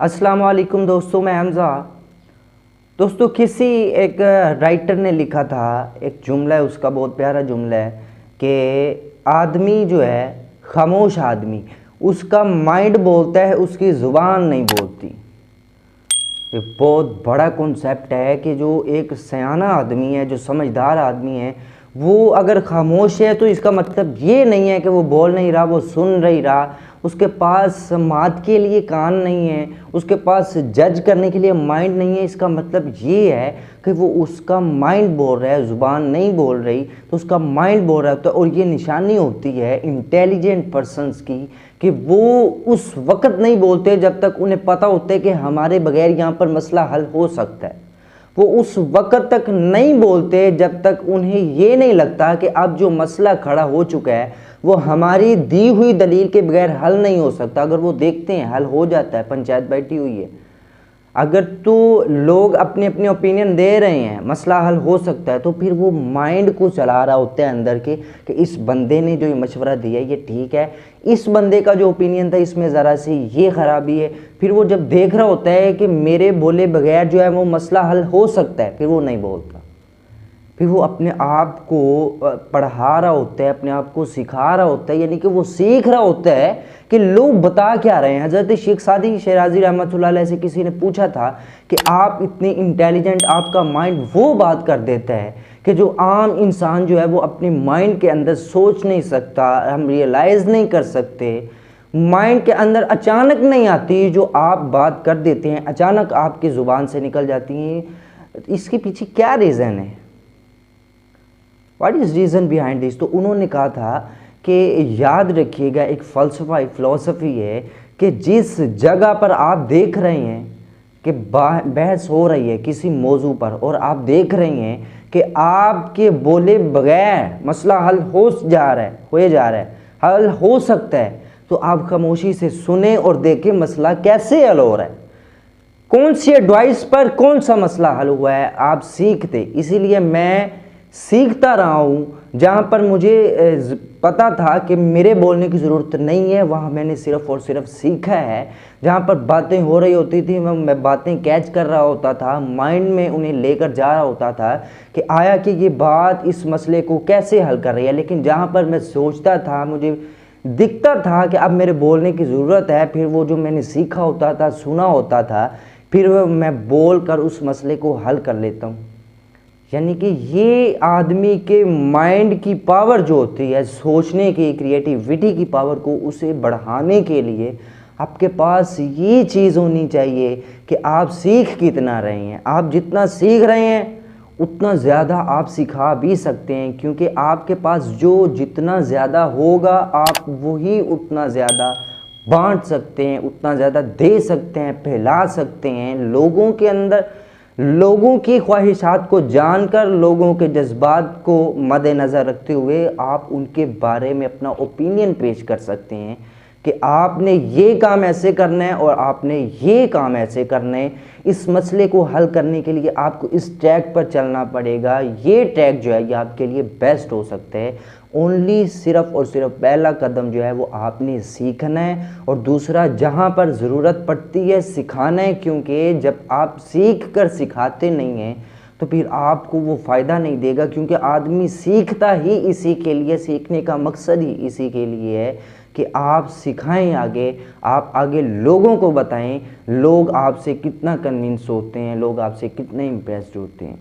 अस्सलाम वालेकुम दोस्तों, मैं हमज़ा। दोस्तों, किसी एक राइटर ने लिखा था, एक जुमला है उसका, बहुत प्यारा जुमला है कि आदमी जो है, खामोश आदमी, उसका माइंड बोलता है, उसकी ज़ुबान नहीं बोलती। ये बहुत बड़ा कॉन्सेप्ट है कि जो एक सयाना आदमी है, जो समझदार आदमी है, वो अगर खामोश है तो इसका मतलब ये नहीं है कि वो बोल नहीं रहा, वो सुन नहीं रहा, उसके पास समाअत के लिए कान नहीं है, उसके पास जज करने के लिए माइंड नहीं है। इसका मतलब ये है कि वो उसका माइंड बोल रहा है, ज़ुबान नहीं बोल रही, तो उसका माइंड बोल रहा है। तो और ये निशानी होती है इंटेलिजेंट पर्सनस की कि वो उस वक़्त नहीं बोलते जब तक उन्हें पता होता है कि हमारे बगैर यहाँ पर मसला हल हो सकता है। वो उस वक़्त तक नहीं बोलते जब तक उन्हें ये नहीं लगता कि अब जो मसला खड़ा हो चुका है वो हमारी दी हुई दलील के बगैर हल नहीं हो सकता। अगर वो देखते हैं हल हो जाता है, पंचायत बैठी हुई है, अगर तो लोग अपने अपने ओपिनियन दे रहे हैं, मसला हल हो सकता है, तो फिर वो माइंड को चला रहा होता है अंदर के कि इस बंदे ने जो ये मशवरा दिया ये ठीक है, इस बंदे का जो ओपिनियन था इसमें ज़रा सी ये ख़राबी है। फिर वो जब देख रहा होता है कि मेरे बोले बगैर जो है वो मसला हल हो सकता है, फिर वो नहीं बोलता। फिर वो अपने आप को पढ़ा रहा होता है, अपने आप को सिखा रहा होता है, यानी कि वो सीख रहा होता है कि लोग बता क्या रहे हैं। हज़रत शेख सादी शिराजी रहमतुल्लाह अलैह से किसी ने पूछा था कि आप इतने इंटेलिजेंट, आपका माइंड वो बात कर देता है कि जो आम इंसान जो है वो अपने माइंड के अंदर सोच नहीं सकता, हम रियलाइज़ नहीं कर सकते, माइंड के अंदर अचानक नहीं आती, जो आप बात कर देते हैं अचानक आपकी ज़ुबान से निकल जाती हैं। इसके पीछे क्या रीज़न है? What is reason behind this? तो उन्होंने कहा था कि याद रखिएगा, एक फ़लसफ़ा, एक फ़िलॉसफ़ी है कि जिस जगह पर आप देख रहे हैं कि बहस हो रही है किसी मौजू पर और आप देख रहे हैं कि आपके बोले बगैर मसला हल हो जा रहा है, हल हो सकता है, तो आप खामोशी से सुने और देखें मसला कैसे हल हो रहा है, कौन सी एडवाइस पर कौन सा मसला हल हुआ है, आप सीखते। इसीलिए मैं सीखता रहा हूँ। जहाँ पर मुझे पता था कि मेरे बोलने की ज़रूरत नहीं है, वहाँ मैंने सिर्फ़ और सिर्फ सीखा है। जहाँ पर बातें हो रही होती थी मैं बातें कैच कर रहा होता था, माइंड में उन्हें लेकर जा रहा होता था कि आया कि ये बात इस मसले को कैसे हल कर रही है। लेकिन जहाँ पर मैं सोचता था, मुझे दिखता था कि अब मेरे बोलने की ज़रूरत है, फिर वो जो मैंने सीखा होता था, सुना होता था, फिर मैं बोल कर उस मसले को हल कर लेता हूँ। यानी कि ये आदमी के माइंड की पावर जो होती है, सोचने की, क्रिएटिविटी की पावर को उसे बढ़ाने के लिए आपके पास ये चीज़ होनी चाहिए कि आप सीख कितना रहे हैं। आप जितना सीख रहे हैं उतना ज़्यादा आप सिखा भी सकते हैं, क्योंकि आपके पास जो जितना ज़्यादा होगा आप वही उतना ज़्यादा बांट सकते हैं, उतना ज़्यादा दे सकते हैं, फैला सकते हैं। लोगों के अंदर लोगों की ख्वाहिशात को जानकर, लोगों के जज्बात को मद्देनज़र रखते हुए आप उनके बारे में अपना ओपिनियन पेश कर सकते हैं कि आपने ये काम ऐसे करना है और आपने ये काम ऐसे करना है। इस मसले को हल करने के लिए आपको इस ट्रैक पर चलना पड़ेगा, ये ट्रैक जो है ये आपके लिए बेस्ट हो सकता है। ओनली सिर्फ़ और सिर्फ पहला कदम जो है वो आपने सीखना है, और दूसरा जहाँ पर ज़रूरत पड़ती है सिखाना है, क्योंकि जब आप सीख कर सिखाते नहीं हैं तो फिर आपको वो फ़ायदा नहीं देगा। क्योंकि आदमी सीखता ही इसी के लिए, सीखने का मकसद ही इसी के लिए है कि आप सिखाएं आगे, आप आगे लोगों को बताएं, लोग आपसे कितना कन्विंस होते हैं, लोग आपसे कितने इम्प्रेस्ड होते हैं।